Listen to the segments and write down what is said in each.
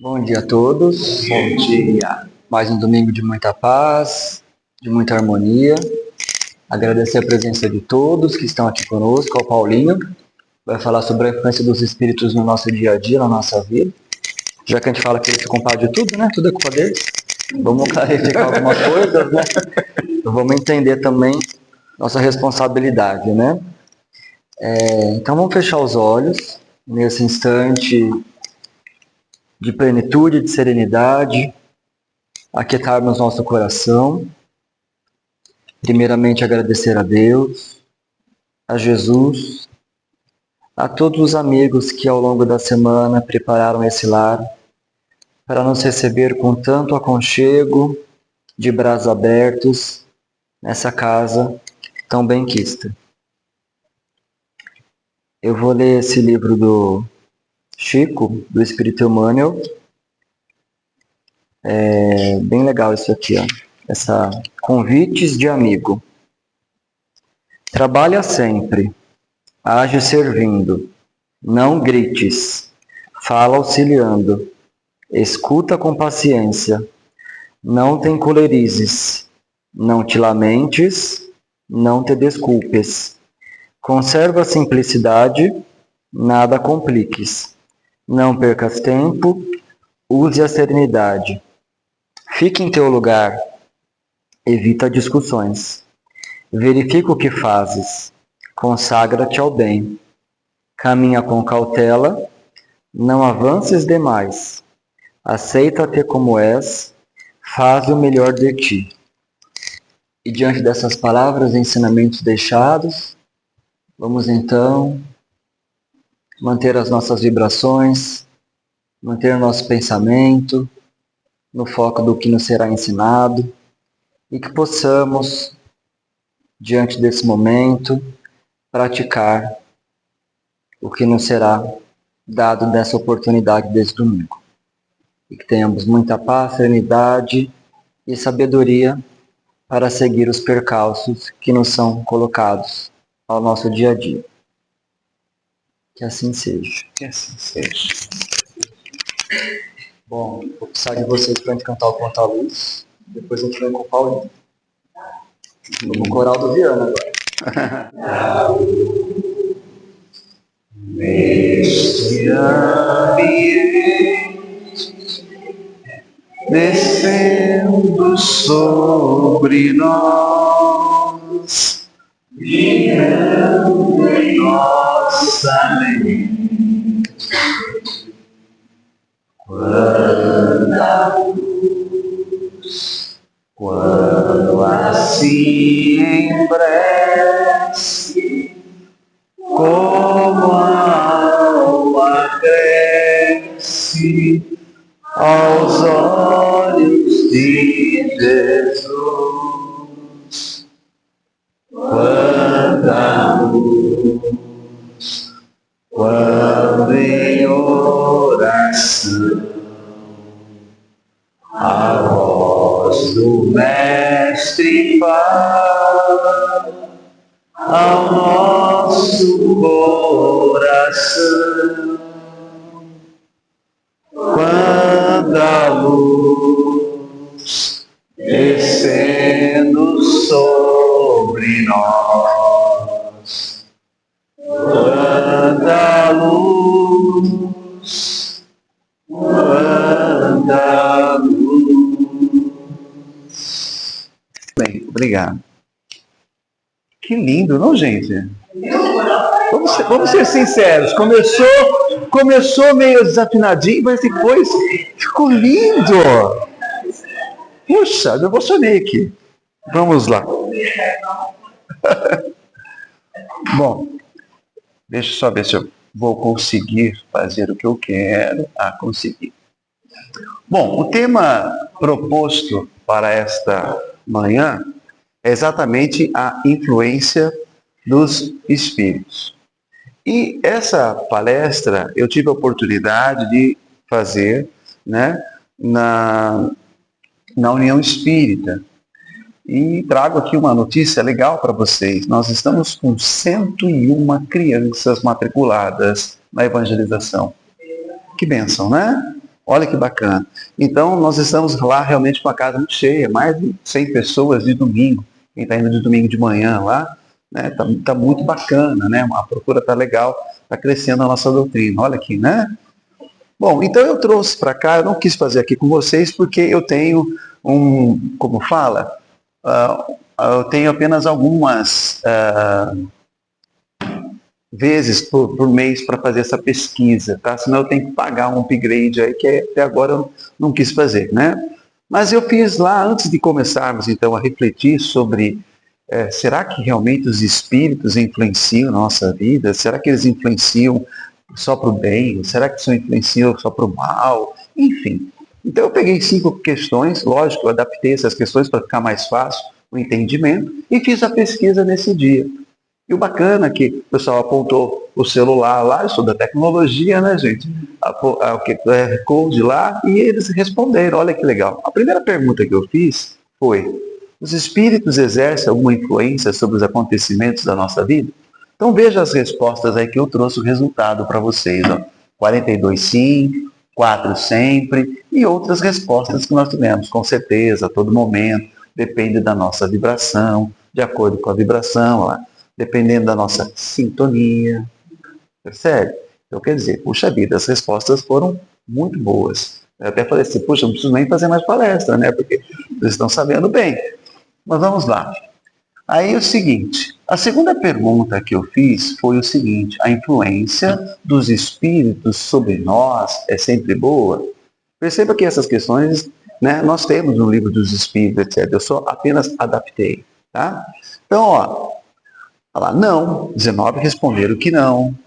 Bom dia a todos. Bom dia. Mais um domingo de muita paz, de muita harmonia. Agradecer a presença de todos que estão aqui conosco. Ao Paulinho, vai falar sobre a influência dos espíritos no nosso dia a dia, na nossa vida. Já que a gente fala que eles se culparam de tudo, né? Tudo é culpa deles. Vamos clarificar algumas coisas, né? Vamos entender também nossa responsabilidade, né? Então vamos fechar os olhos nesse instante de plenitude, de serenidade, aquietarmos nosso coração. Primeiramente agradecer a Deus, a Jesus, a todos os amigos que ao longo da semana prepararam esse lar para nos receber com tanto aconchego, de braços abertos, nessa casa tão benquista. Eu vou ler esse livro do Chico, do Espírito Emmanuel. É bem legal isso aqui, ó. Essa convites de amigo. Trabalha sempre, age servindo, não grites, fala auxiliando, escuta com paciência, não te encolerizes, não te lamentes, não te desculpes. Conserva a simplicidade, nada compliques. Não percas tempo, use a serenidade. Fique em teu lugar, evita discussões. Verifica o que fazes, consagra-te ao bem. Caminha com cautela, não avances demais. Aceita-te como és, faz o melhor de ti. E diante dessas palavras e ensinamentos deixados, vamos então manter as nossas vibrações, manter o nosso pensamento no foco do que nos será ensinado e que possamos, diante desse momento, praticar o que nos será dado dessa oportunidade desse domingo. E que tenhamos muita paz, serenidade e sabedoria para seguir os percalços que nos são colocados ao nosso dia a dia. Que assim seja. Que assim seja. Bom, vou precisar de vocês para a gente cantar o Conta a Luz. Depois a gente vai com o Paulinho. Vou com o coral do Viana agora. Neste ambiente, descendo sobre nós, guiando em nossa mente, quanta luz, quando assim em prece, como a alma cresce aos olhos de Jesus. Quanta luz, quando em oração a voz do Mestre fala ao nosso coração. Quanta luz descendo sobre nós. Quanta luz, quanta luz. Bem, obrigado. Que lindo, não, gente? Vamos ser sinceros. Começou meio desafinadinho, mas depois ficou lindo. Puxa, eu emocionei aqui. Vamos lá. Bom, deixa eu só ver se eu vou conseguir fazer o que eu quero. Conseguir. Bom, o tema proposto para esta manhã é exatamente a influência dos espíritos. E essa palestra eu tive a oportunidade de fazer, né, na União Espírita. E trago aqui uma notícia legal para vocês. Nós estamos com 101 crianças matriculadas na evangelização. Que bênção, né? Olha que bacana. Então, nós estamos lá realmente com a casa muito cheia, mais de 100 pessoas de domingo. Quem está indo de domingo de manhã lá, né? Tá muito bacana, né? A procura está legal, está crescendo a nossa doutrina. Olha aqui, né? Bom, então eu trouxe para cá, eu não quis fazer aqui com vocês, porque eu tenho como fala, eu tenho apenas algumas vezes por mês para fazer essa pesquisa, tá? Senão eu tenho que pagar um upgrade aí que até agora eu não quis fazer, né? Mas eu fiz lá, antes de começarmos então a refletir sobre será que realmente os espíritos influenciam a nossa vida? Será que eles influenciam só para o bem? Será que só influenciam só para o mal? Enfim. Então eu peguei 5 questões, lógico, eu adaptei essas questões para ficar mais fácil o entendimento e fiz a pesquisa nesse dia. E o bacana é que o pessoal apontou o celular lá, eu sou da tecnologia, né, gente? O QR Code lá, e eles responderam, olha que legal. A primeira pergunta que eu fiz foi: os espíritos exercem alguma influência sobre os acontecimentos da nossa vida? Então veja as respostas aí que eu trouxe o resultado para vocês. Ó. 42 sim, 4 sempre, e outras respostas que nós tivemos, com certeza, a todo momento, depende da nossa vibração, de acordo com a vibração, ó, dependendo da nossa sintonia, percebe? Então quer dizer, puxa vida, as respostas foram muito boas. Eu até falei assim, puxa, não preciso nem fazer mais palestra, né? Porque vocês estão sabendo bem. Mas vamos lá. Aí é o seguinte, a segunda pergunta que eu fiz foi o seguinte: a influência dos espíritos sobre nós é sempre boa? Perceba que essas questões, né, nós temos no livro dos espíritos, etc. Eu só apenas adaptei, tá? Então, ó, olha lá, não, 19 responderam que não,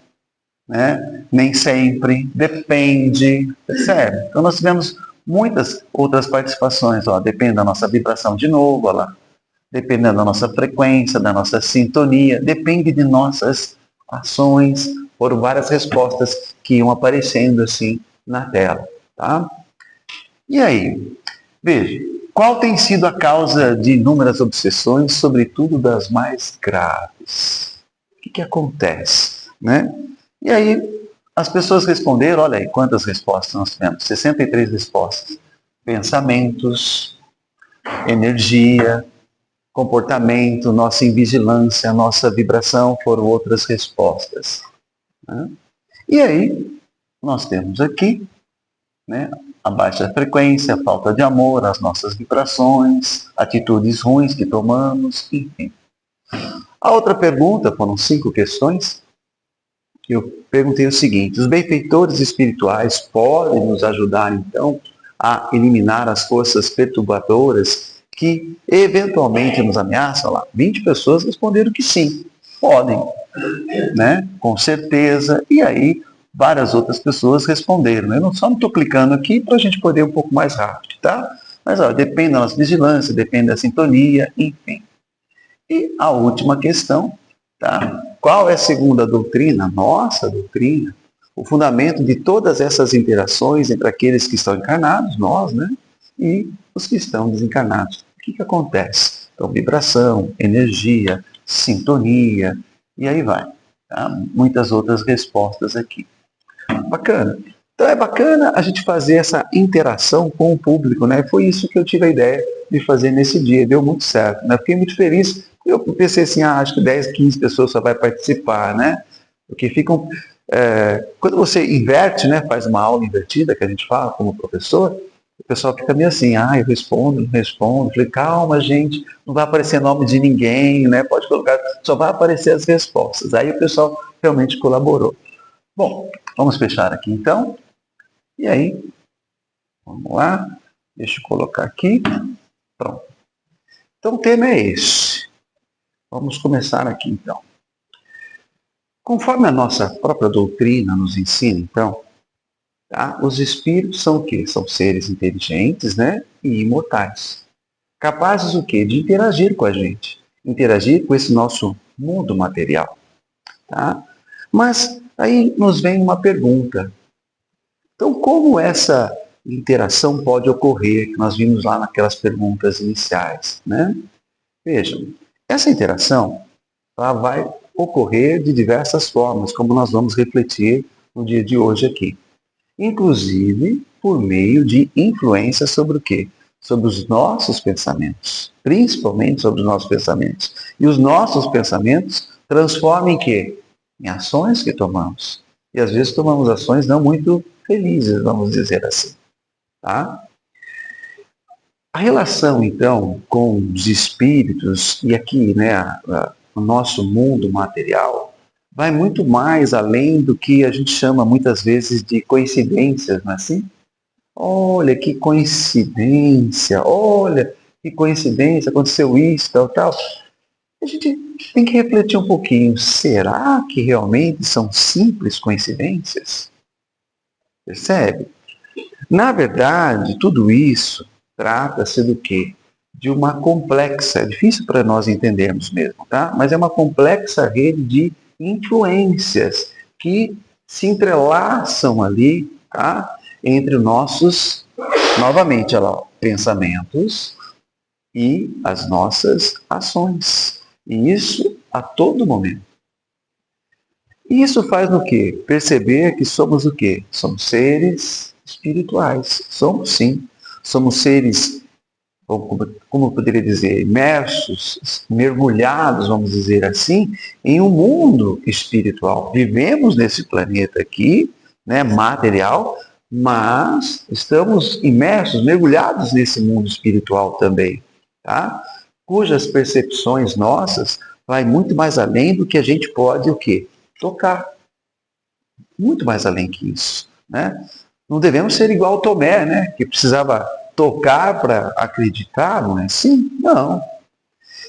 né? Nem sempre, depende, percebe? Então nós tivemos muitas outras participações, ó, depende da nossa vibração de novo, olha lá. Dependendo da nossa frequência, da nossa sintonia, depende de nossas ações. Foram várias respostas que iam aparecendo assim na tela, tá? E aí, veja, qual tem sido a causa de inúmeras obsessões, sobretudo das mais graves? O que acontece, né? E aí, as pessoas responderam, olha aí, quantas respostas nós tivemos? 63 respostas. Pensamentos, energia, comportamento, nossa invigilância, nossa vibração, foram outras respostas. Né? E aí, nós temos aqui, né, a baixa frequência, a falta de amor, as nossas vibrações, atitudes ruins que tomamos, enfim. A outra pergunta, foram 5 questões, que eu perguntei o seguinte: os benfeitores espirituais podem nos ajudar, então, a eliminar as forças perturbadoras que eventualmente nos ameaçam? Lá, 20 pessoas responderam que sim, podem, né? Com certeza. E aí, várias outras pessoas responderam. Eu só não estou clicando aqui para a gente poder ir um pouco mais rápido, tá? Mas ó, depende da nossa vigilância, depende da sintonia, enfim. E a última questão, tá? Qual é a segunda doutrina? Nossa doutrina. O fundamento de todas essas interações entre aqueles que estão encarnados, nós, né? E os que estão desencarnados. O que acontece? Então, vibração, energia, sintonia, e aí vai. Tá? Muitas outras respostas aqui. Bacana. Então é bacana a gente fazer essa interação com o público, né? Foi isso que eu tive a ideia de fazer nesse dia, deu muito certo, né? Fiquei muito feliz. Eu pensei assim, acho que 10, 15 pessoas só vai participar, né? Porque ficam... quando você inverte, né? Faz uma aula invertida, que a gente fala como professor, o pessoal fica meio assim, eu respondo, não respondo. Falei, calma, gente, não vai aparecer nome de ninguém, né? Pode colocar, só vai aparecer as respostas. Aí o pessoal realmente colaborou. Bom, vamos fechar aqui então. E aí, vamos lá, deixa eu colocar aqui. Pronto. Então o tema é esse. Vamos começar aqui então. Conforme a nossa própria doutrina nos ensina, então, tá? Os espíritos são o quê? São seres inteligentes, né? E imortais. Capazes o quê? De interagir com a gente. Interagir com esse nosso mundo material. Tá? Mas aí nos vem uma pergunta. Então, como essa interação pode ocorrer? Que nós vimos lá naquelas perguntas iniciais, né? Vejam, essa interação ela vai ocorrer de diversas formas, como nós vamos refletir no dia de hoje aqui. Inclusive por meio de influência sobre o quê? Sobre os nossos pensamentos, principalmente sobre os nossos pensamentos. E os nossos pensamentos transformam em quê? Em ações que tomamos. E às vezes tomamos ações não muito felizes, vamos dizer assim. Tá? A relação, então, com os espíritos, e aqui, né, o nosso mundo material, vai muito mais além do que a gente chama muitas vezes de coincidências, não é assim? Olha que coincidência, olha que coincidência, aconteceu isso, tal, tal. A gente tem que refletir um pouquinho, será que realmente são simples coincidências? Percebe? Na verdade, tudo isso trata-se do quê? De uma complexa, é difícil para nós entendermos mesmo, tá? Mas é uma complexa rede de influências que se entrelaçam ali, tá? Entre os nossos, novamente, olha lá, pensamentos e as nossas ações. E isso a todo momento. E isso faz o quê? Perceber que somos o quê? Somos seres espirituais. Somos sim. Somos seres, como eu poderia dizer, imersos, mergulhados, vamos dizer assim, em um mundo espiritual. Vivemos nesse planeta aqui, né, material, mas estamos imersos, mergulhados nesse mundo espiritual também, tá? Cujas percepções nossas vai muito mais além do que a gente pode o quê? Tocar. Muito mais além que isso, né? Não devemos ser igual ao Tomé, né? Que precisava tocar para acreditar, não é assim? Não.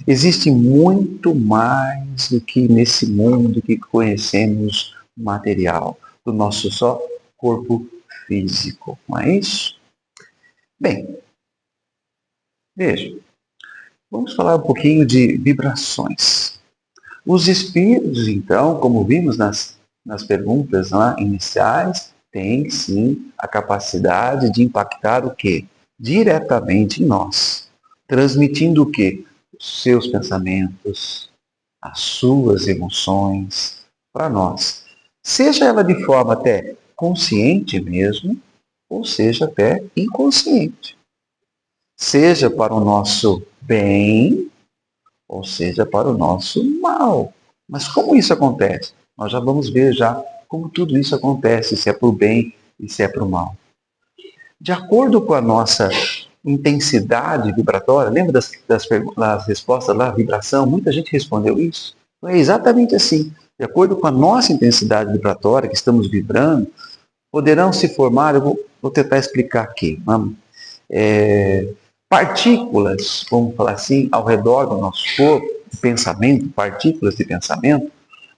Existe muito mais do que nesse mundo que conhecemos material, do nosso só corpo físico, não é isso? Bem, veja, vamos falar um pouquinho de vibrações. Os espíritos, então, como vimos nas perguntas lá iniciais, têm sim a capacidade de impactar o quê? Diretamente em nós, transmitindo o quê? Os seus pensamentos, as suas emoções para nós. Seja ela de forma até consciente mesmo, ou seja até inconsciente. Seja para o nosso bem, ou seja para o nosso mal. Mas como isso acontece? Nós já vamos ver já como tudo isso acontece, se é para o bem e se é para o mal. De acordo com a nossa intensidade vibratória, lembra das respostas lá, vibração? Muita gente respondeu isso. É exatamente assim. De acordo com a nossa intensidade vibratória que estamos vibrando, poderão se formar, eu vou tentar explicar aqui, vamos? Partículas, vamos falar assim, ao redor do nosso corpo, de pensamento, partículas de pensamento,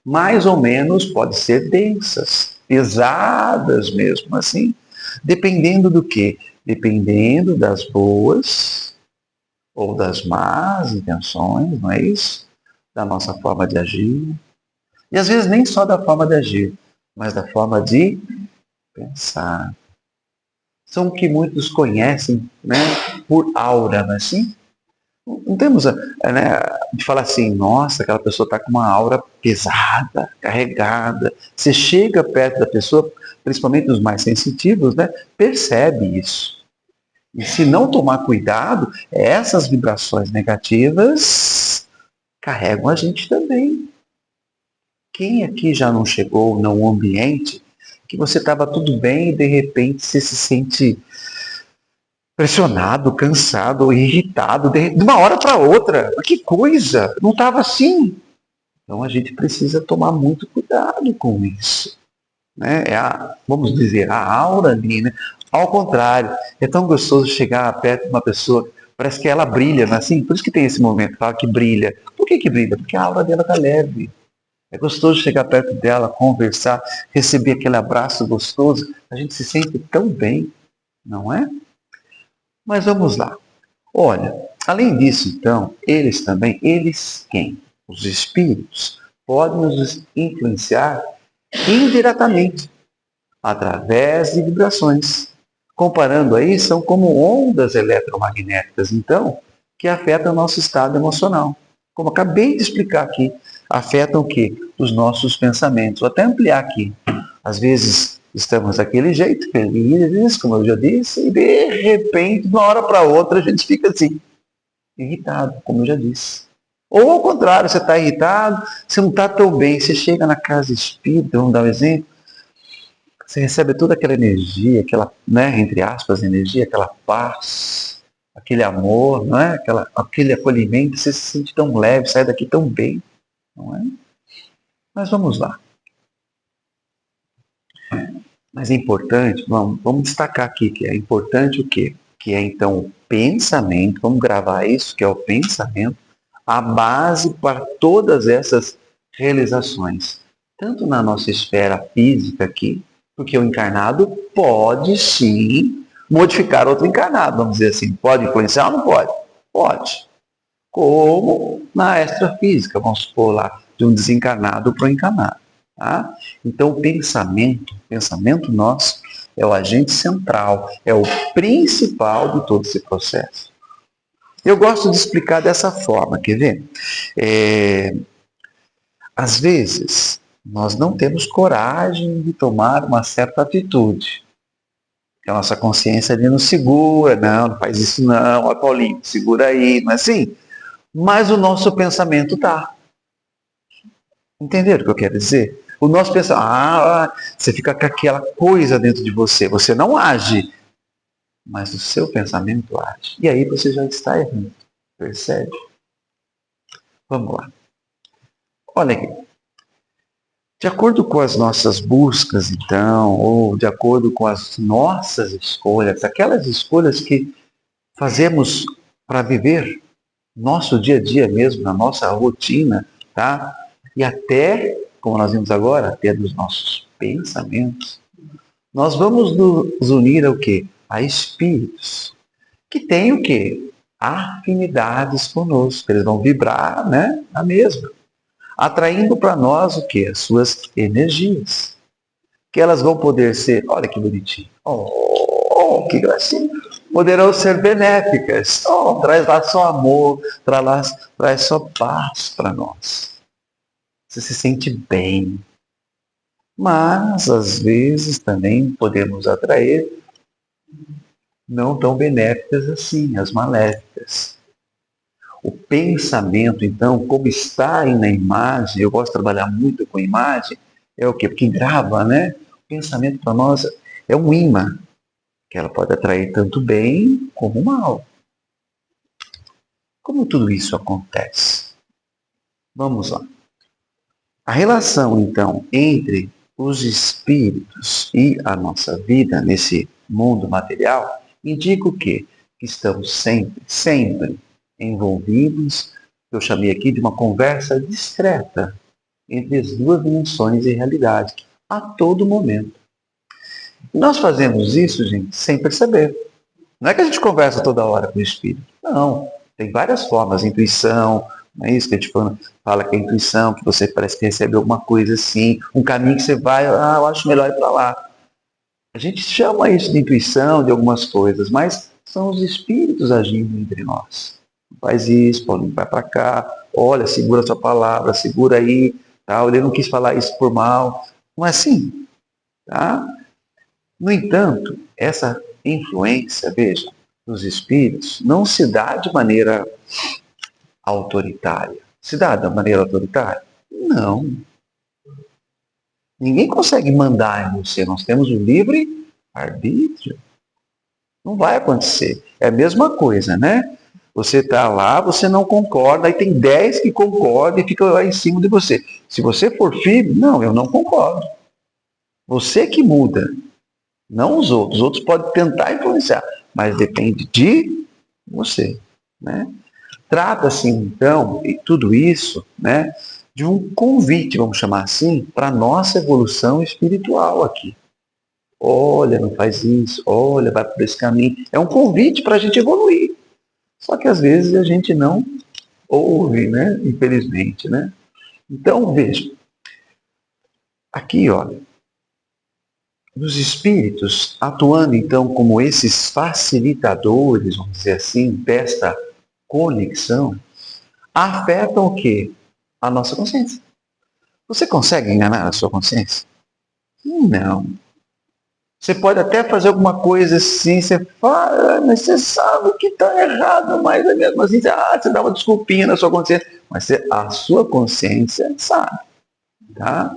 mais ou menos pode ser densas, pesadas mesmo assim, dependendo do quê? Dependendo das boas ou das más intenções, não é isso? Da nossa forma de agir. E às vezes nem só da forma de agir, mas da forma de pensar. São o que muitos conhecem, né, por aura, não é assim? Não temos de falar assim, nossa, aquela pessoa está com uma aura pesada, carregada. Você chega perto da pessoa, principalmente os mais sensitivos, né, percebe isso. E se não tomar cuidado, essas vibrações negativas carregam a gente também. Quem aqui já não chegou num ambiente que você estava tudo bem e de repente você se sente pressionado, cansado, irritado, de uma hora para outra? Que coisa! Não estava assim. Então a gente precisa tomar muito cuidado com isso. Né? Vamos dizer, a aura ali, né? Ao contrário, é tão gostoso chegar perto de uma pessoa, parece que ela brilha, não é assim? Por isso que tem esse momento, fala que brilha. Por que brilha? Porque a aura dela está leve. É gostoso chegar perto dela, conversar, receber aquele abraço gostoso. A gente se sente tão bem, não é? Mas vamos lá. Olha, além disso, então, eles quem? Os espíritos, podem nos influenciar indiretamente, através de vibrações. Comparando aí, são como ondas eletromagnéticas, então, que afetam o nosso estado emocional. Como acabei de explicar aqui, afetam o quê? Os nossos pensamentos. Vou até ampliar aqui. Às vezes, estamos daquele jeito, felizes, como eu já disse, e de repente, de uma hora para outra, a gente fica assim, irritado, como eu já disse. Ou ao contrário, você está irritado, você não está tão bem, você chega na casa espírita, vamos dar um exemplo, você recebe toda aquela energia, aquela, né, entre aspas, energia, aquela paz, aquele amor, não é? Aquele acolhimento, você se sente tão leve, sai daqui tão bem, não é? Mas vamos lá. Mas é importante, vamos destacar aqui que é importante o quê? Que é então o pensamento, vamos gravar isso, que é o pensamento, a base para todas essas realizações. Tanto na nossa esfera física aqui, porque o encarnado pode sim modificar outro encarnado, vamos dizer assim. Pode influenciar ou não pode? Pode. Como na extrafísica, vamos supor lá, de um desencarnado para o encarnado. Tá? Então, o pensamento nosso é o agente central, é o principal de todo esse processo. Eu gosto de explicar dessa forma, quer ver? Às vezes, nós não temos coragem de tomar uma certa atitude. A nossa consciência ali nos segura, não faz isso não, ó Paulinho, segura aí, não é assim? Mas o nosso pensamento tá. Entenderam o que eu quero dizer? O nosso pensamento, você fica com aquela coisa dentro de você, você não age, mas o seu pensamento age. E aí você já está errando, percebe? Vamos lá. Olha aqui. De acordo com as nossas buscas, então, ou de acordo com as nossas escolhas, aquelas escolhas que fazemos para viver nosso dia a dia mesmo, na nossa rotina, tá? E até, como nós vimos agora, até dos nossos pensamentos, nós vamos nos unir ao quê? A espíritos, que têm o quê? Afinidades conosco, eles vão vibrar, né? A mesma. Atraindo para nós o quê? As suas energias. Que elas vão poder ser, olha que bonitinho, que gracinha, poderão ser benéficas. Traz lá só amor, traz só paz para nós. Você se sente bem. Mas, às vezes, também podemos atrair não tão benéficas assim, as maléficas. O pensamento, então, como está aí na imagem, eu gosto de trabalhar muito com imagem, é o quê? Porque grava, né? O pensamento para nós é um imã, que ela pode atrair tanto bem como mal. Como tudo isso acontece? Vamos lá. A relação, então, entre os espíritos e a nossa vida nesse mundo material indica o quê? Que estamos sempre envolvidos, eu chamei aqui de uma conversa discreta entre as duas dimensões de realidade, a todo momento. E nós fazemos isso, gente, sem perceber. Não é que a gente conversa toda hora com o espírito. Não. Tem várias formas. Intuição, não é isso que a gente fala que é intuição, que você parece que recebe alguma coisa assim, um caminho que você vai, eu acho melhor ir para lá. A gente chama isso de intuição, de algumas coisas, mas são os espíritos agindo entre nós. Faz isso, Paulinho, vai para cá, olha, segura a sua palavra, segura aí, tal. Ele não quis falar isso por mal. Não é assim, tá? No entanto, essa influência, veja, dos espíritos não se dá de maneira autoritária. Se dá de maneira autoritária? Não. Ninguém consegue mandar em você. Nós temos o livre arbítrio. Não vai acontecer. É a mesma coisa, né? Você está lá, você não concorda, aí tem 10 que concordam e ficam lá em cima de você. Se você for firme, não, eu não concordo. Você que muda, não os outros. Os outros podem tentar influenciar, mas depende de você, né? Trata-se, então, e tudo isso, né, de um convite, vamos chamar assim, para a nossa evolução espiritual aqui. Olha, não faz isso, olha, vai por esse caminho. É um convite para a gente evoluir. Só que às vezes a gente não ouve, né? Infelizmente, né? Então, veja. Aqui, olha. Os espíritos, atuando então como esses facilitadores, vamos dizer assim, desta conexão, afetam o quê? A nossa consciência. Você consegue enganar a sua consciência? Não. Você pode até fazer alguma coisa assim, você fala, mas você sabe que está errado, mas é mesmo assim, você dá uma desculpinha na sua consciência, mas a sua consciência sabe, tá?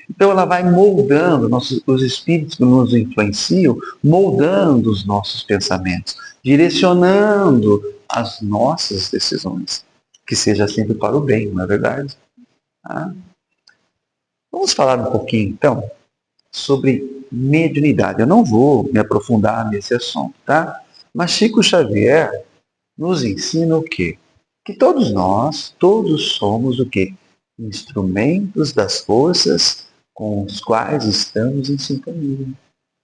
Então ela vai moldando, os espíritos que nos influenciam, moldando os nossos pensamentos, direcionando as nossas decisões, que seja sempre para o bem, não é verdade? Tá? Vamos falar um pouquinho, então, sobre mediunidade. Eu não vou me aprofundar nesse assunto, tá? Mas Chico Xavier nos ensina o quê? Que todos nós, todos somos o quê? Instrumentos das forças com os quais estamos em sintonia.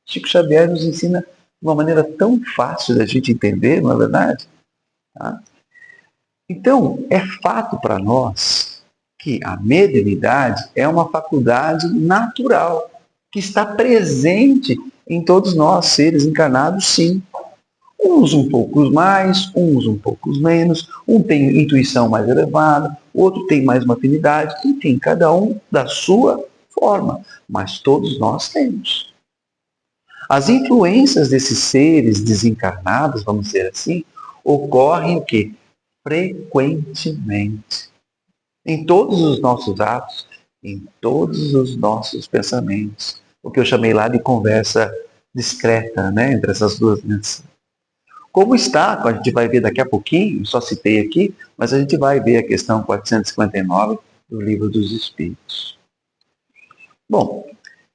Chico Xavier nos ensina de uma maneira tão fácil da gente entender, não é verdade? Tá? Então, é fato para nós que a mediunidade é uma faculdade natural, que está presente em todos nós, seres encarnados, sim. Uns um pouco mais, uns um pouco menos, um tem intuição mais elevada, outro tem mais uma afinidade, enfim, cada um da sua forma, mas todos nós temos. As influências desses seres desencarnados, vamos dizer assim, ocorrem o quê? Frequentemente. Em todos os nossos atos, em todos os nossos pensamentos. O que eu chamei lá de conversa discreta, né, entre essas duas dimensões. Como está, a gente vai ver daqui a pouquinho, só citei aqui, mas a gente vai ver a questão 459 do Livro dos Espíritos. Bom,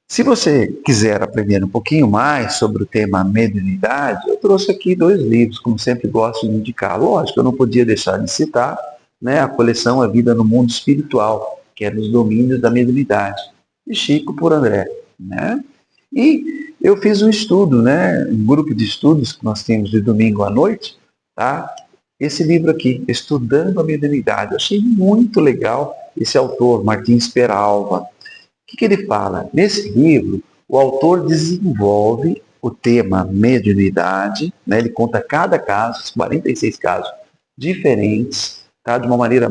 se você quiser aprender um pouquinho mais sobre o tema mediunidade, eu trouxe aqui 2 livros, como sempre gosto de indicar. Lógico, eu não podia deixar de citar, né, a coleção A Vida no Mundo Espiritual, que é nos domínios da mediunidade, de Chico por André, né? E eu fiz um estudo, né, um grupo de estudos que nós temos de domingo à noite, tá? Esse livro aqui, Estudando a Mediunidade. Eu achei muito legal esse autor, Martins Peralva. O que ele fala? Nesse livro, o autor desenvolve o tema mediunidade, né? Ele conta cada caso, 46 casos diferentes, tá? De uma maneira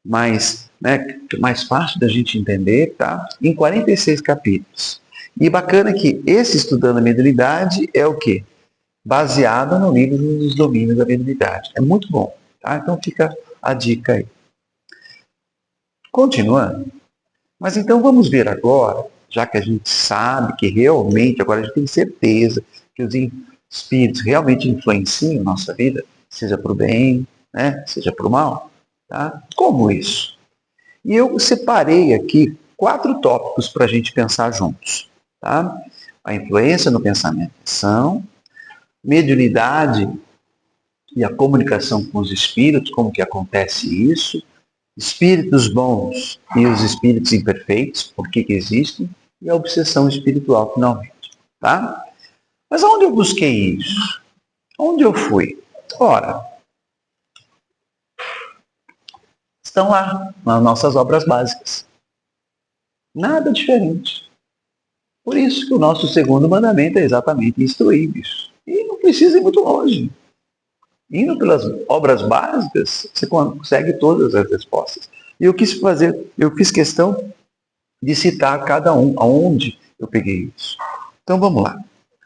mais, né, mais fácil da gente entender, tá? Em 46 capítulos. E bacana que esse Estudando a Mediunidade é o quê? Baseado no livro dos domínios da mediunidade. É muito bom, tá? Então fica a dica aí. Continuando. Mas então vamos ver agora, já que a gente sabe que realmente, agora a gente tem certeza que os espíritos realmente influenciam a nossa vida, seja para o bem, né, seja para o mal, tá? Como isso? E eu separei aqui 4 tópicos para a gente pensar juntos, tá? A influência no pensamento e ação, mediunidade e a comunicação com os espíritos, como que acontece isso, espíritos bons e os espíritos imperfeitos, por que existem, e a obsessão espiritual, finalmente. Tá? Mas onde eu busquei isso? Onde eu fui? Ora, estão lá, nas nossas obras básicas. Nada diferente. Por isso que o nosso segundo mandamento é exatamente instruir isso. E não precisa ir muito longe. Indo pelas obras básicas, você consegue todas as respostas. E eu quis fazer, eu fiz questão de citar cada um, aonde eu peguei isso. Então vamos lá.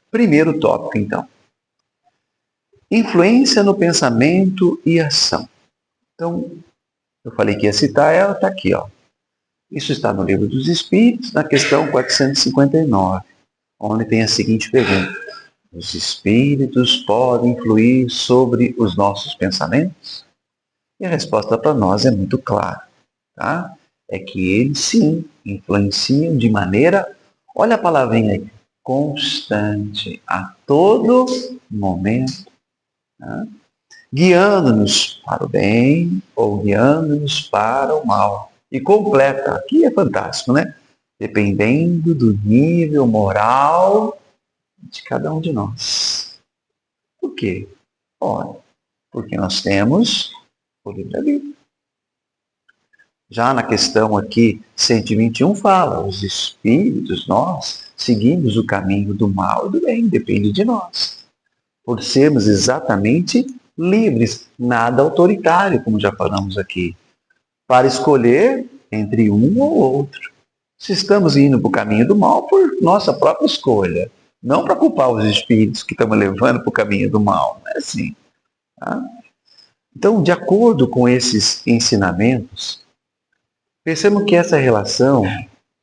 Primeiro tópico, então. Influência no pensamento e ação. Então, eu falei que ia citar ela, está aqui, ó. Isso está no Livro dos Espíritos, na questão 459, onde tem a seguinte pergunta: os espíritos podem influir sobre os nossos pensamentos? E a resposta para nós é muito clara, tá? É que eles sim influenciam de maneira, olha a palavrinha aí, constante, a todo momento, tá? Guiando-nos para o bem ou guiando-nos para o mal. E completa, aqui é fantástico, né? Dependendo do nível moral de cada um de nós. Por quê? Ora, porque nós temos o livre-arbítrio. Já na questão aqui 121 fala, os espíritos, nós seguimos o caminho do mal e do bem, depende de nós. Por sermos exatamente livres, nada autoritário, como já falamos aqui, para escolher entre um ou outro. Se estamos indo para o caminho do mal, por nossa própria escolha. Não para culpar os espíritos que estamos levando para o caminho do mal. Não é assim. Tá? Então, de acordo com esses ensinamentos, percebam que essa relação,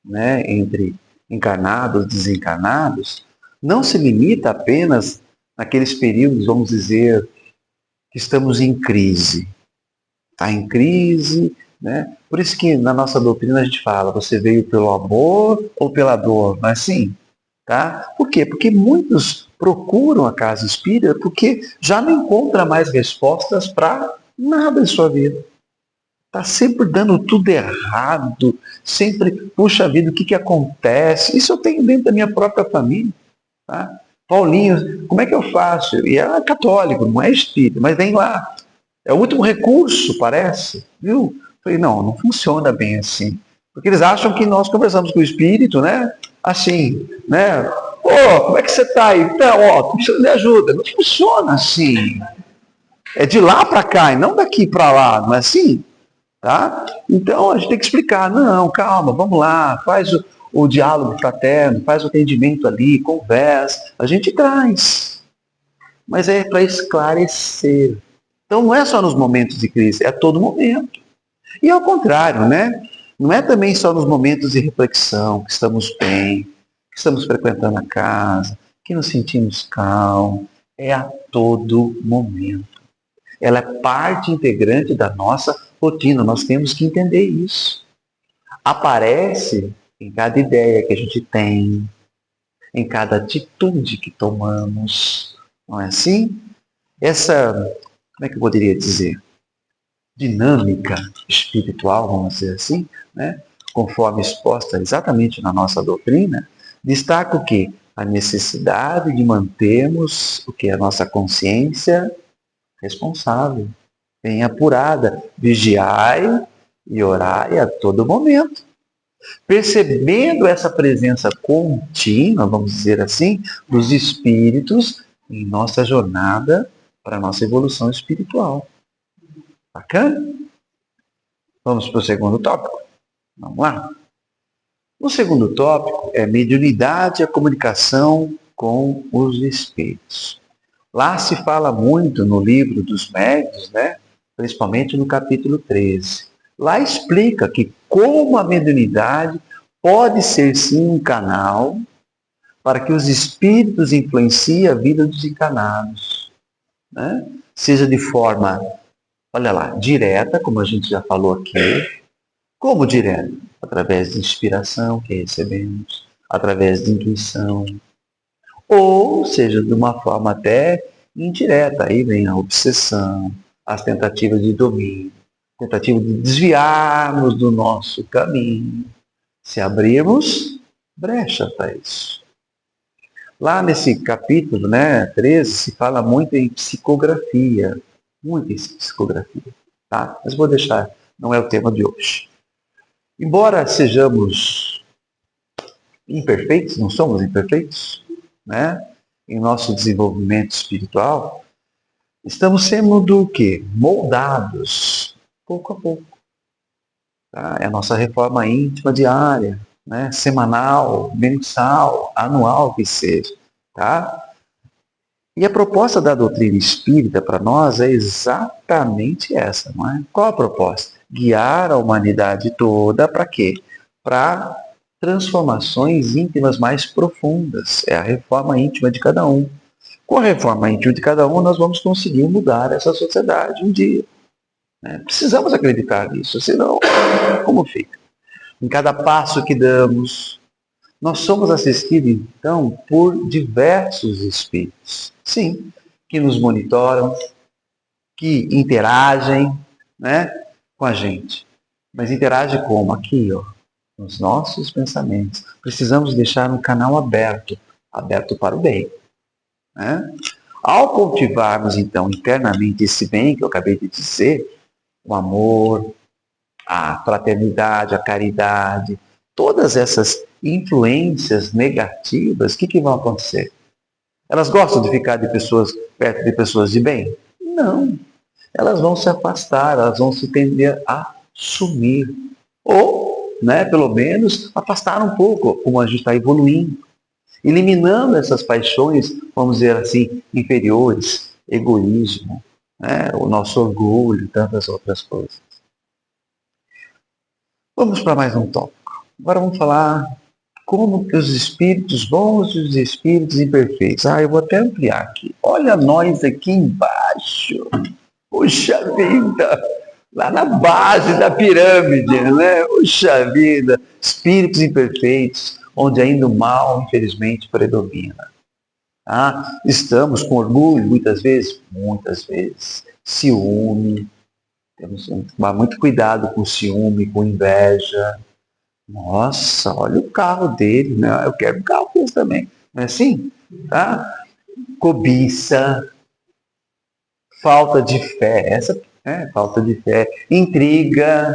né, entre encarnados e desencarnados não se limita apenas naqueles períodos, vamos dizer, que estamos em crise. Está em crise, né? Por isso que na nossa doutrina a gente fala, você veio pelo amor ou pela dor, não é assim? Tá? Por quê? Porque muitos procuram a casa espírita porque já não encontra mais respostas para nada em sua vida. Está sempre dando tudo errado, sempre, puxa vida, o que acontece? Isso eu tenho dentro da minha própria família. Tá? Paulinho, como é que eu faço? E ela é católico, não é espírita, mas vem lá. É o último recurso, parece. Viu? Falei, não funciona bem assim. Porque eles acham que nós conversamos com o espírito, né? Assim, né? Como é que você está aí? Então, tô precisando de ajuda. Não funciona assim. É de lá para cá e não daqui para lá, não é assim? Tá? Então a gente tem que explicar, não, calma, vamos lá, faz o diálogo fraterno, faz o atendimento ali, conversa, a gente traz. Mas é para esclarecer. Então não é só nos momentos de crise, é a todo momento. E ao contrário, né? Não é também só nos momentos de reflexão, que estamos bem, que estamos frequentando a casa, que nos sentimos calmos, é a todo momento. Ela é parte integrante da nossa rotina, nós temos que entender isso. Aparece em cada ideia que a gente tem, em cada atitude que tomamos, não é assim? Essa, como é que eu poderia dizer? Dinâmica espiritual, vamos dizer assim, né? Conforme exposta exatamente na nossa doutrina, destaca o quê? A necessidade de mantermos o que? A nossa consciência responsável, bem apurada. Vigiai e orai a todo momento. Percebendo essa presença contínua, vamos dizer assim, dos espíritos em nossa jornada para a nossa evolução espiritual. Bacana? Vamos para o segundo tópico? Vamos lá. O segundo tópico é mediunidade e a comunicação com os espíritos. Lá se fala muito no livro dos médiuns, né? Principalmente no capítulo 13. Lá explica que como a mediunidade pode ser sim um canal para que os espíritos influenciem a vida dos encarnados. Né? Seja de forma, olha lá, direta, como a gente já falou aqui. Como direta? Através de inspiração que recebemos, através de intuição, ou seja, de uma forma até indireta. Aí vem a obsessão, as tentativas de domínio, tentativa de desviarmos do nosso caminho, se abrirmos brecha para isso. Lá nesse capítulo, 13, se fala muito em psicografia, muito em psicografia, tá? Mas vou deixar, não é o tema de hoje. Embora sejamos imperfeitos, não somos imperfeitos, né? Em nosso desenvolvimento espiritual, estamos sendo do quê? Moldados, pouco a pouco. Tá? É a nossa reforma íntima diária, né? Semanal, mensal, anual que seja. Tá? E a proposta da doutrina espírita para nós é exatamente essa, não é? Qual a proposta? Guiar a humanidade toda para quê? Para transformações íntimas mais profundas. É a reforma íntima de cada um. Com a reforma íntima de cada um, nós vamos conseguir mudar essa sociedade um dia. Né? Precisamos acreditar nisso, senão, como fica? Em cada passo que damos, nós somos assistidos, então, por diversos espíritos. Sim, que nos monitoram, que interagem, né, com a gente. Mas interage como? Aqui, ó, nos nossos pensamentos. Precisamos deixar um canal aberto, aberto para o bem. Né? Ao cultivarmos, então, internamente esse bem que eu acabei de dizer, o amor, a fraternidade, a caridade, todas essas influências negativas, o que vão acontecer? Elas gostam de ficar perto de pessoas de bem? Não. Elas vão se afastar, elas vão se tender a sumir. Ou, pelo menos, afastar um pouco, como a gente está evoluindo. eliminando essas paixões, vamos dizer assim, inferiores, egoísmo, né? O nosso orgulho, tantas outras coisas. Vamos para mais um tópico. Agora vamos falar como que os espíritos bons e os espíritos imperfeitos. Eu vou até ampliar aqui. Olha nós aqui embaixo. Puxa vida! Lá na base da pirâmide, né? Puxa vida! Espíritos imperfeitos, onde ainda o mal, infelizmente, predomina. Estamos com orgulho, muitas vezes, ciúme. Temos que tomar muito cuidado com ciúme, com inveja. Nossa, olha o carro dele, né? Eu quero um carro desse também. Não é assim? Tá? Cobiça, falta de fé, falta de fé, intriga.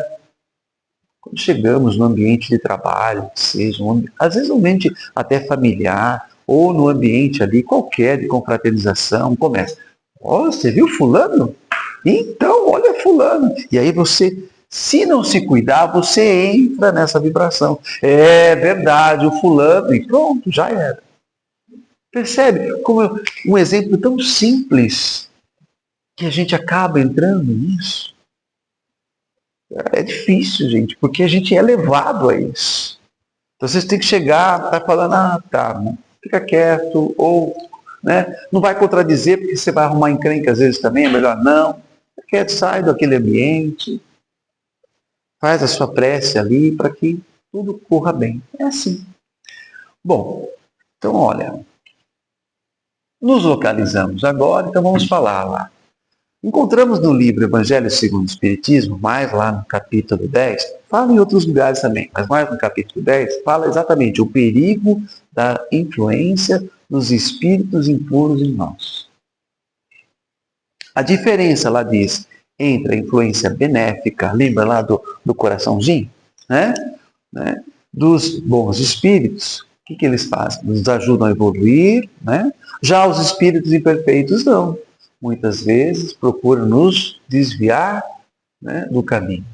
Quando chegamos no ambiente de trabalho, seja às vezes um ambiente até familiar, ou no ambiente ali qualquer de confraternização, começa. Você viu fulano? Então, olha fulano. E aí você, se não se cuidar, você entra nessa vibração. É verdade, o fulano, e pronto, já era. Percebe? Como um exemplo tão simples que a gente acaba entrando nisso. É difícil, gente, porque a gente é levado a isso. Então vocês têm que chegar, tá falando, fica quieto, ou né, não vai contradizer, porque você vai arrumar encrenca às vezes também, é melhor não. Quieto, sai daquele ambiente, faz a sua prece ali para que tudo corra bem. É assim. Bom, então olha, nos localizamos agora, então vamos falar lá. Encontramos no livro Evangelho segundo o Espiritismo, mais lá no capítulo 10, fala em outros lugares também, mas mais no capítulo 10, fala exatamente o perigo da influência dos espíritos impuros em nós. A diferença, lá diz, entre a influência benéfica, lembra lá do coraçãozinho, né? Dos bons espíritos, o que eles fazem? Nos ajudam a evoluir, né? Já os espíritos imperfeitos não. Muitas vezes procuram nos desviar, né, do caminho.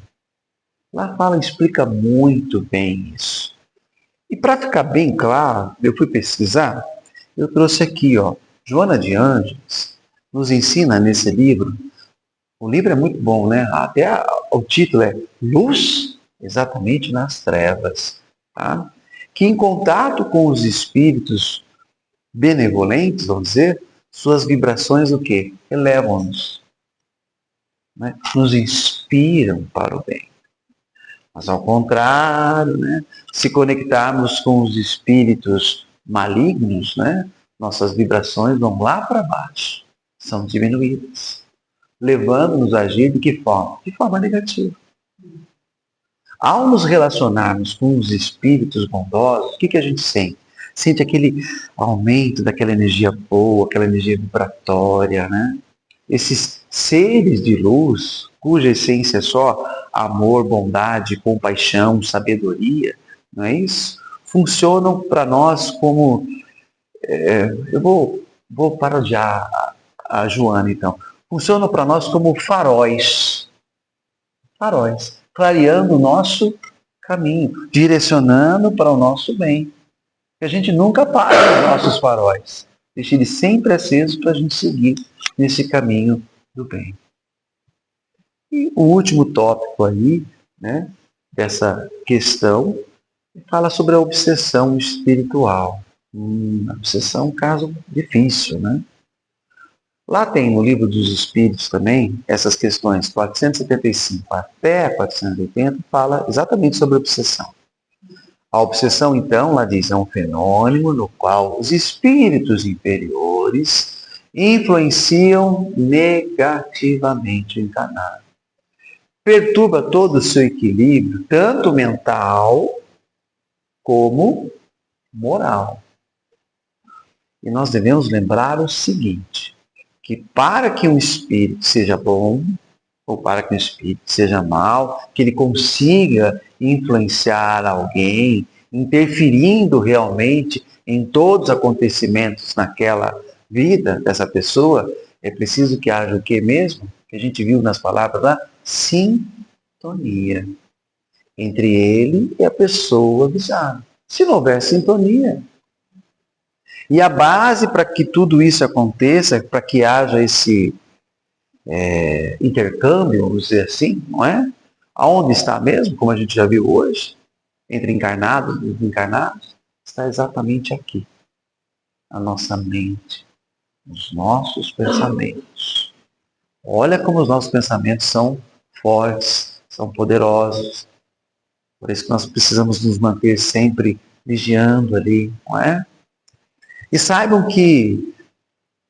Lá fala, explica muito bem isso. E para ficar bem claro, eu fui pesquisar, eu trouxe aqui, Joana de Ângeles nos ensina nesse livro. O livro é muito bom, né? Até o título é Luz, exatamente nas trevas. Tá? Que em contato com os espíritos benevolentes, vamos dizer, suas vibrações o quê? Elevam-nos. Né? Nos inspiram para o bem. Mas ao contrário, né? Se conectarmos com os espíritos malignos, né? Nossas vibrações vão lá para baixo. São diminuídas. Levando-nos a agir de que forma? De forma negativa. Ao nos relacionarmos com os espíritos bondosos, o que a gente sente? Sente aquele aumento daquela energia boa, aquela energia vibratória, né? Esses seres de luz, cuja essência é só amor, bondade, compaixão, sabedoria, não é isso? Funcionam para nós como... eu vou parodiar a Joana, então. Funcionam para nós como faróis. Faróis. Clareando o nosso caminho, direcionando para o nosso bem. Que a gente nunca apague os nossos faróis. Deixe eles sempre acesos para a gente seguir nesse caminho do bem. E o último tópico aí, né, dessa questão, fala sobre a obsessão espiritual. A obsessão é um caso difícil, né? Lá tem no Livro dos Espíritos também, essas questões 475 até 480, fala exatamente sobre a obsessão. A obsessão, então, lá diz, é um fenômeno no qual os espíritos inferiores influenciam negativamente o encarnado. Perturba todo o seu equilíbrio, tanto mental como moral. E nós devemos lembrar o seguinte, que para que um espírito seja bom, ou para que um espírito seja mal, que ele consiga influenciar alguém, interferindo realmente em todos os acontecimentos naquela vida dessa pessoa, é preciso que haja o que mesmo? Que a gente viu nas palavras lá, sintonia entre ele e a pessoa visada. Se não houver sintonia, E a base para que tudo isso aconteça, para que haja esse intercâmbio, vamos dizer assim, não é? Aonde está mesmo, como a gente já viu hoje, entre encarnados e desencarnados, está exatamente aqui. A nossa mente, os nossos pensamentos. Olha como os nossos pensamentos são fortes, são poderosos. Por isso que nós precisamos nos manter sempre vigiando ali, não é? E saibam que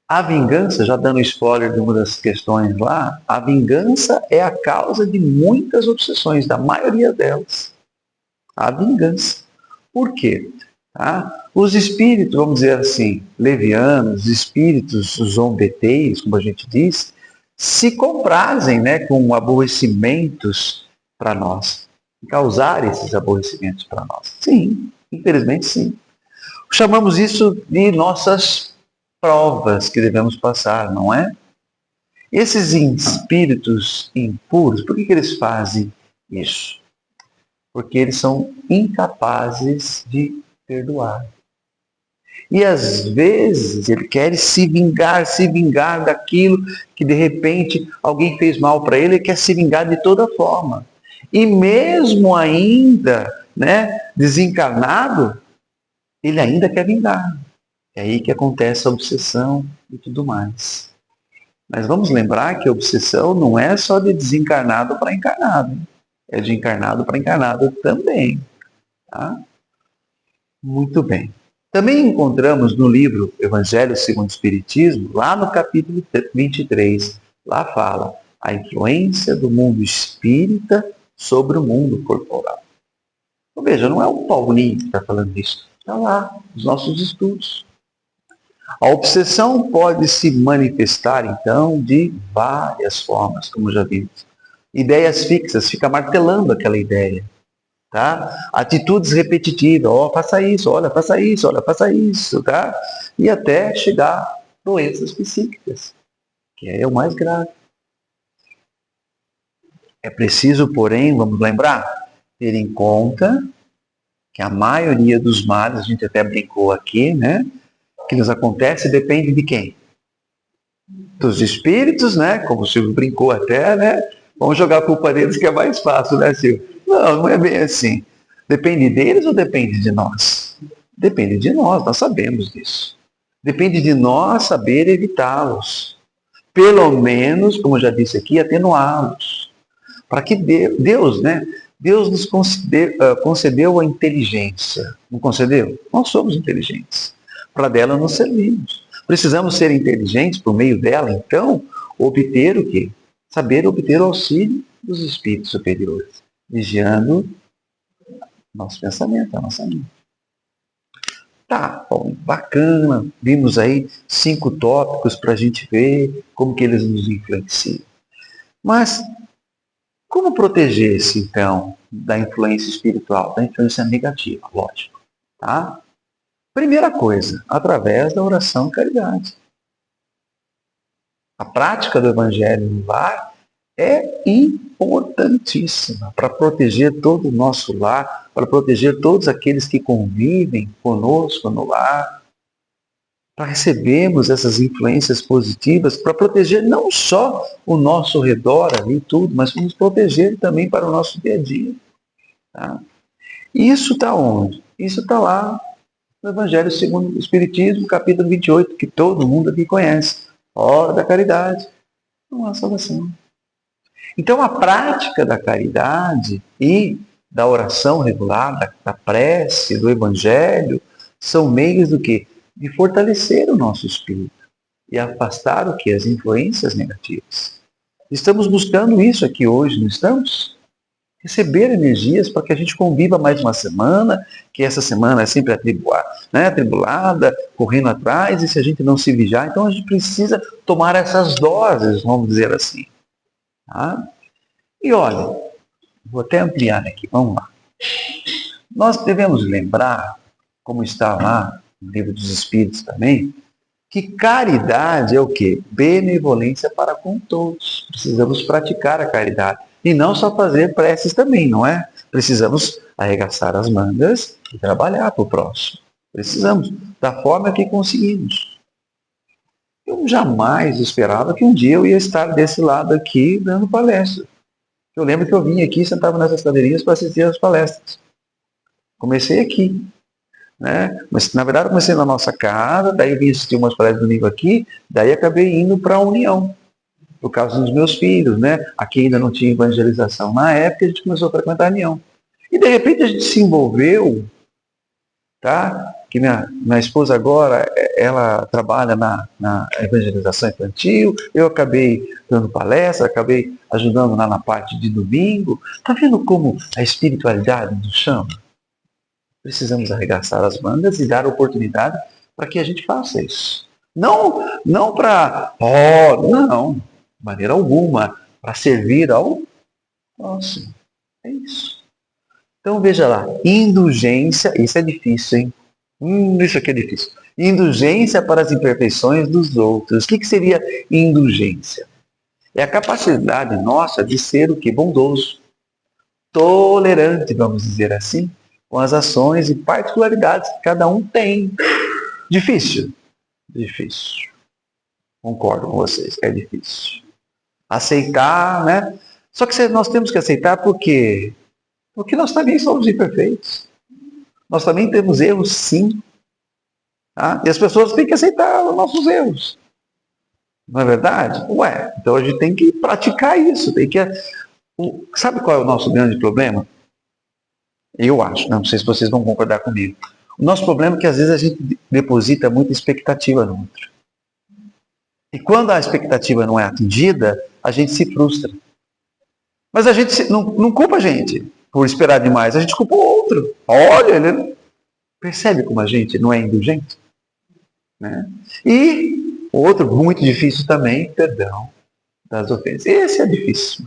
a vingança, já dando spoiler de uma das questões lá, a vingança é a causa de muitas obsessões, da maioria delas. A vingança. Por quê? Tá? Os espíritos, vamos dizer assim, levianos, espíritos zombeteis, como a gente diz, se comprazem, né, com aborrecimentos para nós. Causar esses aborrecimentos para nós. Sim, infelizmente sim. Chamamos isso de nossas provas que devemos passar, não é? Esses espíritos impuros, por que eles fazem isso? Porque eles são incapazes de perdoar. E às vezes ele quer se vingar daquilo que de repente alguém fez mal para ele, ele quer se vingar de toda forma. E mesmo ainda, né, desencarnado, ele ainda quer vingar. É aí que acontece a obsessão e tudo mais. Mas vamos lembrar que a obsessão não é só de desencarnado para encarnado. É de encarnado para encarnado também. Tá? Muito bem. Também encontramos no livro Evangelho segundo o Espiritismo, lá no capítulo 23, lá fala a influência do mundo espírita sobre o mundo corporal. Então, veja, não é o Paulinho que está falando isso. Está lá, nos nossos estudos. A obsessão pode se manifestar, então, de várias formas, como já vimos. Ideias fixas, fica martelando aquela ideia. Tá? Atitudes repetitivas, faça isso, olha, faça isso, olha, faça isso, tá? E até chegar a doenças psíquicas, que é o mais grave. É preciso, porém, vamos lembrar, ter em conta que a maioria dos males, a gente até brincou aqui, né? Que nos acontece depende de quem? Dos espíritos, né? Como o Silvio brincou até, né? Vamos jogar a culpa deles que é mais fácil, né, Silvio? Não, não é bem assim. Depende deles ou depende de nós? Depende de nós sabemos disso. Depende de nós saber evitá-los. Pelo menos, como eu já disse aqui, atenuá-los. Para que Deus, né? Deus nos concedeu a inteligência. Não concedeu? Nós somos inteligentes. Para dela nos servimos. Precisamos ser inteligentes por meio dela, então, obter o quê? Saber obter o auxílio dos espíritos superiores, vigiando nosso pensamento, a nossa mente. Tá, bom, bacana. Vimos aí 5 tópicos para a gente ver como que eles nos influenciam. Mas, como proteger-se, então, da influência espiritual, da influência negativa, lógico, tá? Primeira coisa, através da oração e caridade. A prática do Evangelho no lar é importantíssima para proteger todo o nosso lar, para proteger todos aqueles que convivem conosco no lar, para recebermos essas influências positivas, para proteger não só o nosso redor ali tudo, mas nos proteger também para o nosso dia a dia. Tá? E isso está onde? Isso está lá no Evangelho segundo o Espiritismo, capítulo 28, que todo mundo aqui conhece. Hora da caridade, não há salvação. Então, a prática da caridade e da oração regular, da prece, do Evangelho, são meios do quê? De fortalecer o nosso espírito e afastar o quê? As influências negativas. Estamos buscando isso aqui hoje, não estamos? Receber energias para que a gente conviva mais uma semana, que essa semana é sempre atribulada, correndo atrás, e se a gente não se vigiar, então a gente precisa tomar essas doses, vamos dizer assim. Tá? E olha, vou até ampliar aqui, vamos lá. Nós devemos lembrar, como está lá no Livro dos Espíritos também, que caridade é o quê? Benevolência para com todos. Precisamos praticar a caridade. E não só fazer preces também, não é? Precisamos arregaçar as mangas e trabalhar para o próximo. Precisamos, da forma que conseguimos. Eu jamais esperava que um dia eu ia estar desse lado aqui dando palestra. Eu lembro que eu vim aqui, sentava nessas cadeirinhas para assistir às palestras. Comecei aqui, né? Mas na verdade eu comecei na nossa casa, daí eu vim assistir umas palestras domingo aqui, daí acabei indo para a União, por causa dos meus filhos, né? Aqui ainda não tinha evangelização. Na época a gente começou a frequentar a União. E de repente a gente se envolveu, tá? Que minha esposa agora, ela trabalha na evangelização infantil, eu acabei dando palestra, acabei ajudando lá na parte de domingo. Tá vendo como a espiritualidade nos chama? Precisamos arregaçar as mangas e dar oportunidade para que a gente faça isso. Não para, não, de maneira alguma, para servir ao próximo. É isso. Então veja lá, indulgência, isso é difícil, hein? Isso aqui é difícil. Indulgência para as imperfeições dos outros. O que seria indulgência? É a capacidade nossa de ser o que? Bondoso, tolerante, vamos dizer assim, com as ações e particularidades que cada um tem. Difícil? Difícil. Concordo com vocês, é difícil. Aceitar, né? Só que nós temos que aceitar porque nós também somos imperfeitos. Nós também temos erros, sim. Tá? E as pessoas têm que aceitar os nossos erros. Não é verdade? Ué, então a gente tem que praticar isso. Sabe qual é o nosso grande problema? Eu acho, não sei se vocês vão concordar comigo. O nosso problema é que às vezes a gente deposita muita expectativa no outro. E quando a expectativa não é atendida, a gente se frustra. Mas a gente não culpa a gente por esperar demais, a gente culpa o outro. Olha, ele percebe como a gente não é indulgente? Né? E outro muito difícil também, perdão das ofensas. Esse é difícil.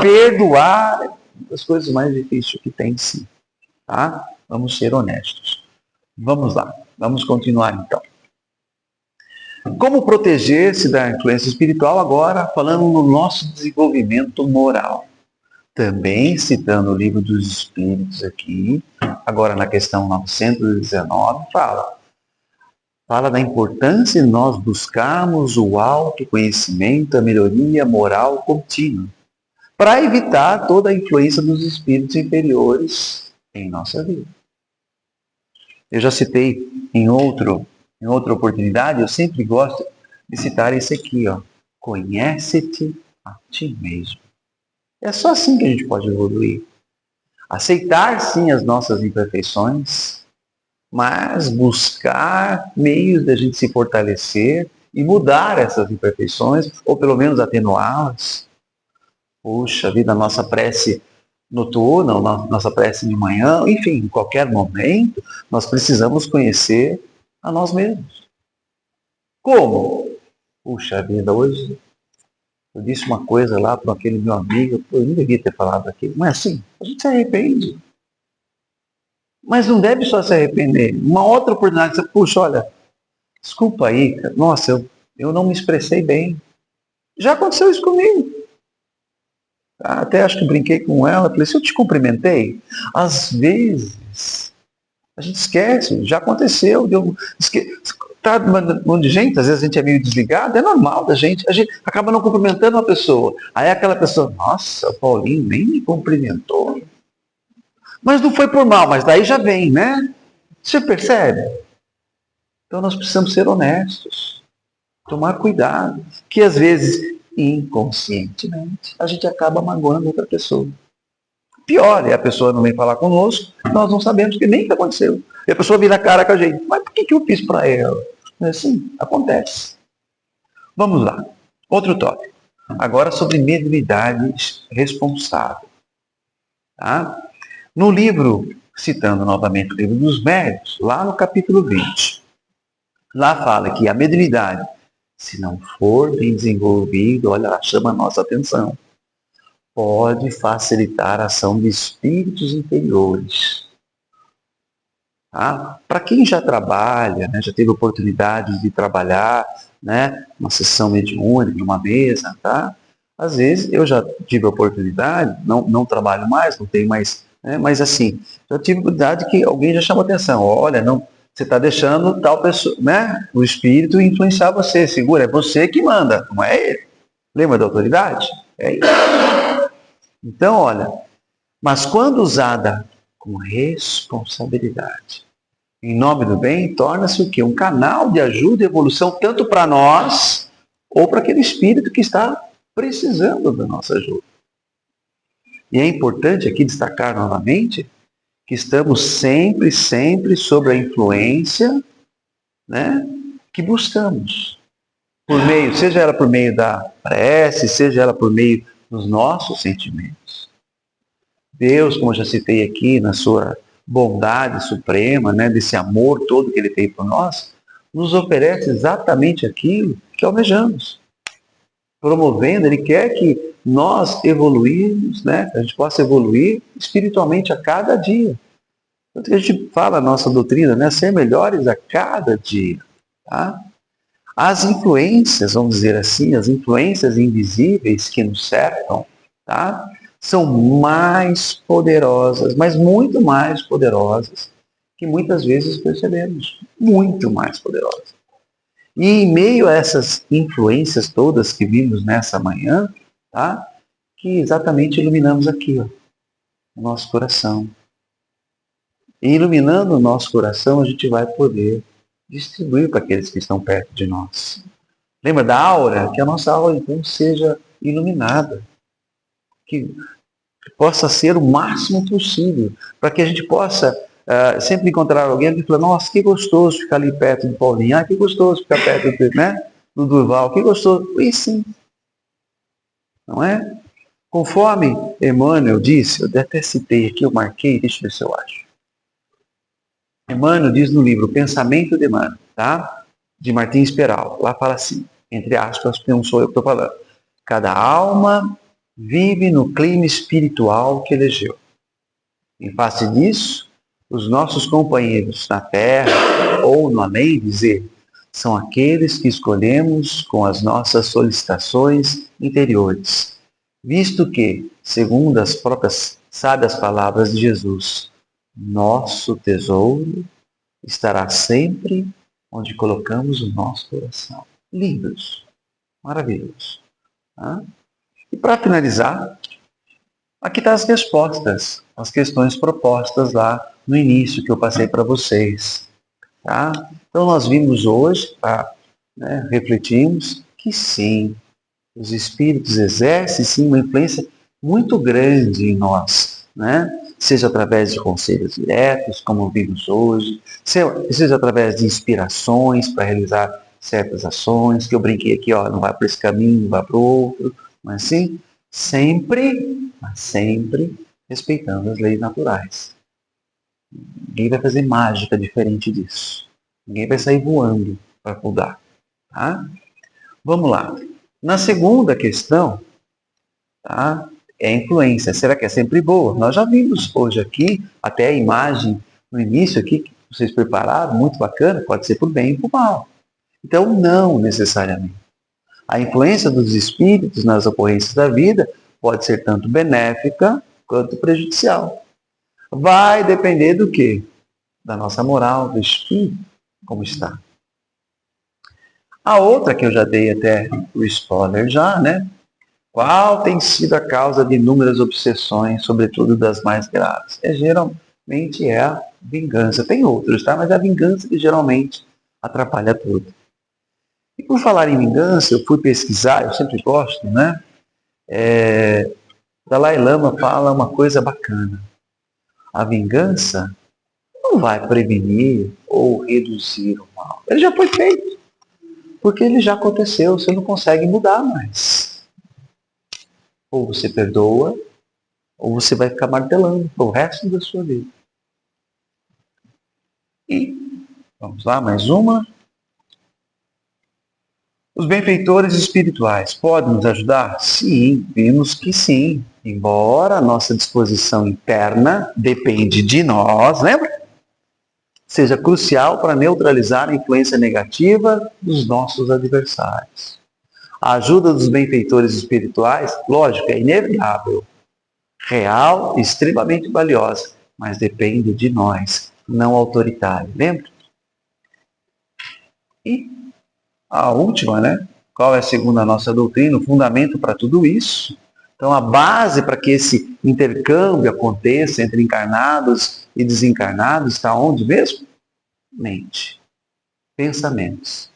Perdoar é uma das coisas mais difíceis que tem, sim. Tá? Vamos ser honestos. Vamos lá, vamos continuar então. Como proteger-se da influência espiritual agora, falando no nosso desenvolvimento moral. Também citando o Livro dos Espíritos aqui, agora na questão 919, fala da importância de nós buscarmos o autoconhecimento, a melhoria moral contínua, para evitar toda a influência dos espíritos inferiores em nossa vida. Eu já citei em outra oportunidade, eu sempre gosto de citar esse aqui, ó. Conhece-te a ti mesmo. É só assim que a gente pode evoluir. Aceitar, sim, as nossas imperfeições, mas buscar meios de a gente se fortalecer e mudar essas imperfeições, ou pelo menos atenuá-las. Puxa vida, a nossa prece noturna, nossa prece de manhã, enfim, em qualquer momento, nós precisamos conhecer a nós mesmos. Como? Puxa vida, hoje eu disse uma coisa lá para aquele meu amigo, eu não devia ter falado aquilo. Não é assim? A gente se arrepende. Mas não deve só se arrepender. Uma outra oportunidade, você, puxa, olha, desculpa aí, cara. Nossa, eu não me expressei bem. Já aconteceu isso comigo. Até acho que brinquei com ela, falei, se eu te cumprimentei, às vezes a gente esquece, já aconteceu, tá um monte de gente, às vezes a gente é meio desligado, é normal a gente acaba não cumprimentando uma pessoa. Aí aquela pessoa, nossa, o Paulinho nem me cumprimentou. Mas não foi por mal, mas daí já vem, né? Você percebe? Então nós precisamos ser honestos, tomar cuidado, que às vezes, inconscientemente, a gente acaba magoando outra pessoa. Pior, é a pessoa não vem falar conosco, nós não sabemos que nem que aconteceu. E a pessoa vira a cara com a gente. Mas por que eu fiz para ela? Não é assim? Acontece. Vamos lá. Outro tópico. Agora sobre mediunidade responsável. Tá? No livro, citando novamente o Livro dos Médiuns, lá no capítulo 20, lá fala que a mediunidade, se não for bem desenvolvida, olha lá, chama a nossa atenção, pode facilitar a ação de espíritos inferiores. Tá? Para quem já trabalha, né, já teve oportunidade de trabalhar, né, uma sessão mediúnica, numa mesa, tá? Às vezes eu já tive a oportunidade, não trabalho mais, não tenho mais, né, mas assim, já tive a oportunidade que alguém já chamou atenção, olha, você está deixando tal pessoa, né? O espírito influenciar você. Segura, é você que manda, não é ele. Lembra da autoridade? É isso. Então, olha, mas quando usada com responsabilidade, em nome do bem, torna-se o quê? Um canal de ajuda e evolução tanto para nós ou para aquele espírito que está precisando da nossa ajuda. E é importante aqui destacar novamente que estamos sempre sob a influência, né, que buscamos. Por meio, seja ela por meio da prece, seja ela por meio dos nossos sentimentos. Deus, como eu já citei aqui, na sua bondade suprema, né, desse amor todo que Ele tem por nós, nos oferece exatamente aquilo que almejamos. Promovendo, Ele quer que nós evoluímos, né, que a gente possa evoluir espiritualmente a cada dia. Tanto que a gente fala na nossa doutrina, né, ser melhores a cada dia. Tá? As influências, vamos dizer assim, as influências invisíveis que nos cercam, tá? São mais poderosas, mas muito mais poderosas, que muitas vezes percebemos. Muito mais poderosas. E em meio a essas influências todas que vimos nessa manhã, tá? Que exatamente iluminamos aqui, ó, o nosso coração. E iluminando o nosso coração, a gente vai poder distribuir para aqueles que estão perto de nós. Lembra da aura? Que a nossa aura, então, seja iluminada. Que possa ser o máximo possível. Para que a gente possa sempre encontrar alguém que fala, nossa, que gostoso ficar ali perto do Paulinho. Ah, que gostoso ficar perto do, né, do Durval. Que gostoso. E sim. Não é? Conforme Emmanuel disse, eu até citei aqui, eu marquei, deixa eu ver se eu acho. Emmanuel diz no livro Pensamento de Emmanuel, tá? De Martins Peral. Lá fala assim, entre aspas, porque não sou eu que estou falando. Cada alma vive no clima espiritual que elegeu. Em face disso, os nossos companheiros na terra ou no além dizer, são aqueles que escolhemos com as nossas solicitações interiores. Visto que, segundo as próprias sábias palavras de Jesus, nosso tesouro estará sempre onde colocamos o nosso coração. Lindos, maravilhosos. Tá? E para finalizar, aqui estão as respostas, as questões propostas lá no início que eu passei para vocês. Tá? Então nós vimos hoje, né, refletimos que sim, os espíritos exercem sim uma influência muito grande em nós, né? Seja através de conselhos diretos, como vimos hoje, seja através de inspirações para realizar certas ações, que eu brinquei aqui, ó, não vai para esse caminho, não vai para o outro, mas sim, sempre respeitando as leis naturais. Ninguém vai fazer mágica diferente disso. Ninguém vai sair voando para mudar. Tá? Vamos lá. Na segunda questão, tá? É a influência. Será que é sempre boa? Nós já vimos hoje aqui, até a imagem no início aqui, que vocês prepararam, muito bacana, pode ser por bem e por mal. Então, não necessariamente. A influência dos espíritos nas ocorrências da vida pode ser tanto benéfica quanto prejudicial. Vai depender do quê? Da nossa moral, do espírito, como está. A outra que eu já dei até o spoiler já, né? Qual tem sido a causa de inúmeras obsessões, sobretudo das mais graves? Geralmente é a vingança. Tem outros, tá? Mas é a vingança que geralmente atrapalha tudo. E por falar em vingança, eu fui pesquisar, eu sempre gosto, né? Dalai Lama fala uma coisa bacana. A vingança não vai prevenir ou reduzir o mal. Ele já foi feito. Porque ele já aconteceu, você não consegue mudar mais. Ou você perdoa, ou você vai ficar martelando o resto da sua vida. E, vamos lá, mais uma. Os benfeitores espirituais podem nos ajudar? Sim, vimos que sim. Embora a nossa disposição interna depende de nós, lembra? Seja crucial para neutralizar a influência negativa dos nossos adversários. A ajuda dos benfeitores espirituais, lógico, é inevitável, real e extremamente valiosa, mas depende de nós, não autoritário. Lembra? E a última, né? Qual é, segundo a nossa doutrina, o fundamento para tudo isso? Então, a base para que esse intercâmbio aconteça entre encarnados e desencarnados está onde mesmo? Mente. Pensamentos.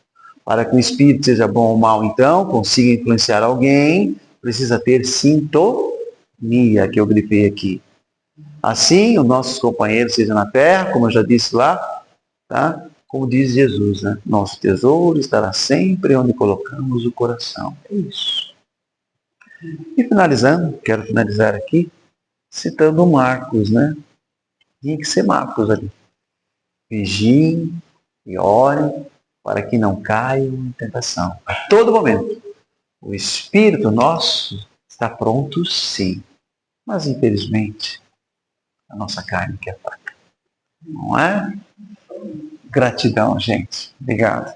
Para que o espírito seja bom ou mal, então, consiga influenciar alguém, precisa ter sintonia, que eu grifei aqui. Assim, os nossos companheiros sejam na terra, como eu já disse lá, tá? Como diz Jesus, né? Nosso tesouro estará sempre onde colocamos o coração. É isso. E finalizando, quero finalizar aqui, citando Marcos, né? Tinha que ser Marcos ali. Vigiem e orem para que não caiam em tentação. A todo momento. O espírito nosso está pronto, sim. Mas, infelizmente, a nossa carne que é fraca. Não é? Gratidão, gente. Obrigado.